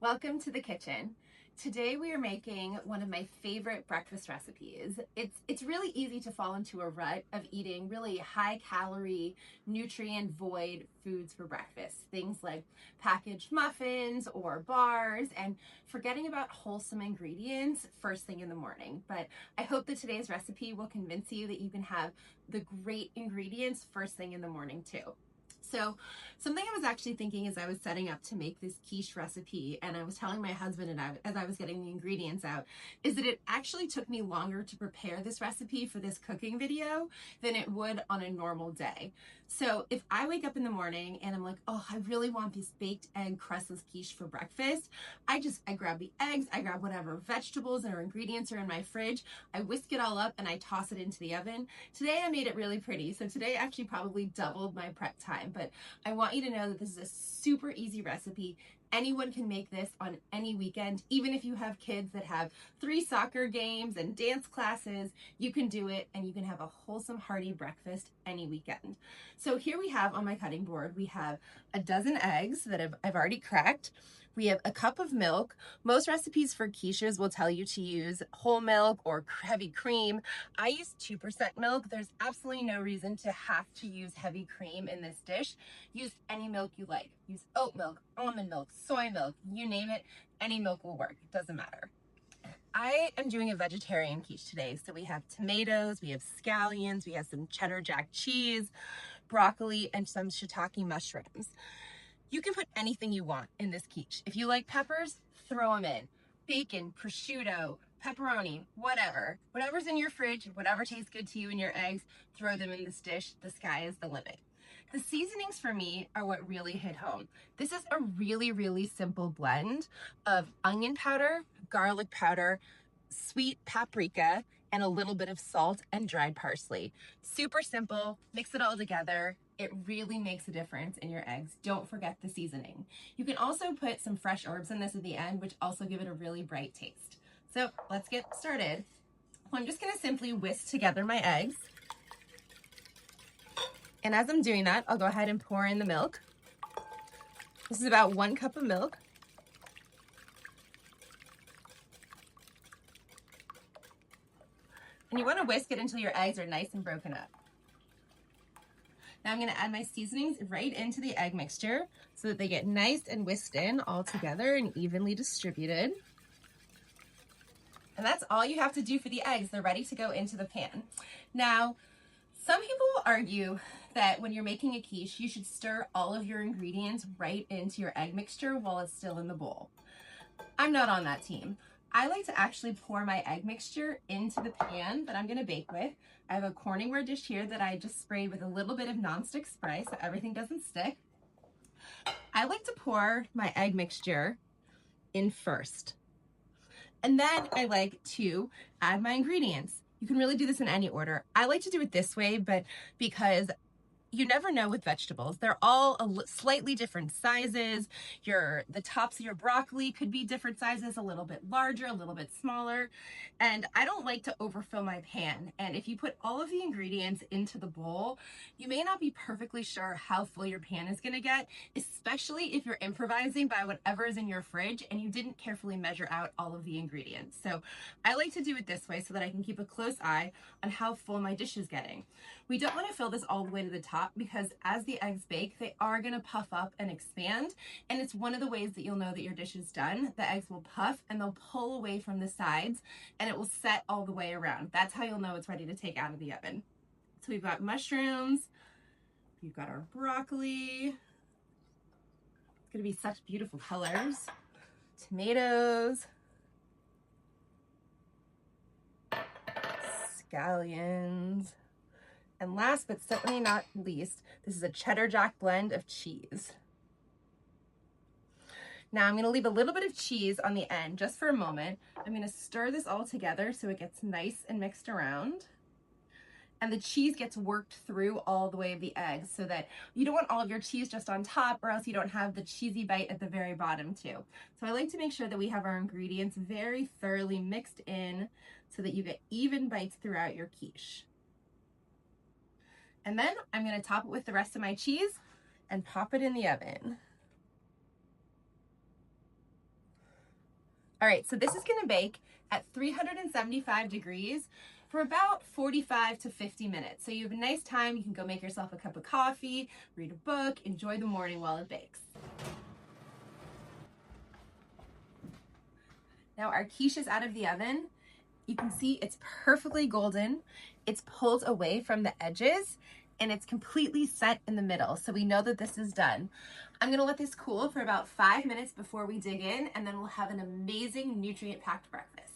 Welcome to the kitchen. Today we are making one of my favorite breakfast recipes. It's really easy to fall into a rut of eating really high calorie, nutrient void foods for breakfast. Things like packaged muffins or bars and forgetting about wholesome ingredients first thing in the morning. But I hope that today's recipe will convince you that you can have the great ingredients first thing in the morning too. So something I was actually thinking as I was setting up to make this quiche recipe, and I was telling my husband as I was getting the ingredients out, is that it actually took me longer to prepare this recipe for this cooking video than it would on a normal day. So if I wake up in the morning and I'm like, oh, I really want this baked egg crustless quiche for breakfast, I grab the eggs, I grab whatever vegetables or ingredients are in my fridge, I whisk it all up and I toss it into the oven. Today I made it really pretty, so today actually probably doubled my prep time, but I want you to know that this is a super easy recipe. Anyone can make this on any weekend. Even if you have kids that have 3 soccer games and dance classes, you can do it and you can have a wholesome, hearty breakfast any weekend. So here we have on my cutting board, we have a dozen eggs that I've already cracked. We have a cup of milk. Most recipes for quiches will tell you to use whole milk or heavy cream. I use 2% milk. There's absolutely no reason to have to use heavy cream in this dish. Use any milk you like. Use oat milk, almond milk, soy milk, you name it, any milk will work. It doesn't matter. I am doing a vegetarian quiche today. So we have tomatoes, we have scallions, we have some cheddar jack cheese, broccoli, and some shiitake mushrooms. You can put anything you want in this quiche. If you like peppers, throw them in. Bacon, prosciutto, pepperoni, whatever. Whatever's in your fridge, whatever tastes good to you in your eggs, throw them in this dish. The sky is the limit. The seasonings for me are what really hit home. This is a really, really simple blend of onion powder, garlic powder, sweet paprika, and a little bit of salt and dried parsley. Super simple, mix it all together. It really makes a difference in your eggs. Don't forget the seasoning. You can also put some fresh herbs in this at the end, which also give it a really bright taste. So let's get started. Well, I'm just gonna simply whisk together my eggs. And as I'm doing that, I'll go ahead and pour in the milk. This is about 1 cup of milk. And you want to whisk it until your eggs are nice and broken up. Now I'm going to add my seasonings right into the egg mixture so that they get nice and whisked in all together and evenly distributed. And that's all you have to do for the eggs. They're ready to go into the pan. Now, some people will argue that when you're making a quiche, you should stir all of your ingredients right into your egg mixture while it's still in the bowl. I'm not on that team. I like to actually pour my egg mixture into the pan that I'm gonna bake with. I have a Corningware dish here that I just sprayed with a little bit of nonstick spray so everything doesn't stick. I like to pour my egg mixture in first. And then I like to add my ingredients. You can really do this in any order. I like to do it this way, but because you never know with vegetables. They're all slightly different sizes. The tops of your broccoli could be different sizes, a little bit larger, a little bit smaller. And I don't like to overfill my pan. And if you put all of the ingredients into the bowl, you may not be perfectly sure how full your pan is gonna get, especially if you're improvising by whatever is in your fridge and you didn't carefully measure out all of the ingredients. So I like to do it this way so that I can keep a close eye on how full my dish is getting. We don't wanna fill this all the way to the top because as the eggs bake, they are gonna puff up and expand. And it's one of the ways that you'll know that your dish is done. The eggs will puff and they'll pull away from the sides and it will set all the way around. That's how you'll know it's ready to take out of the oven. So we've got mushrooms, we've got our broccoli. It's gonna be such beautiful colors. Tomatoes, scallions, and last but certainly not least, this is a cheddar jack blend of cheese. Now I'm gonna leave a little bit of cheese on the end just for a moment. I'm gonna stir this all together so it gets nice and mixed around. And the cheese gets worked through all the way of the eggs so that you don't want all of your cheese just on top or else you don't have the cheesy bite at the very bottom too. So I like to make sure that we have our ingredients very thoroughly mixed in so that you get even bites throughout your quiche. And then I'm gonna top it with the rest of my cheese and pop it in the oven. All right, so this is gonna bake at 375 degrees for about 45 to 50 minutes. So you have a nice time. You can go make yourself a cup of coffee, read a book, enjoy the morning while it bakes. Now our quiche is out of the oven. You can see it's perfectly golden. It's pulled away from the edges and it's completely set in the middle. So we know that this is done. I'm gonna let this cool for about 5 minutes before we dig in, and then we'll have an amazing nutrient-packed breakfast.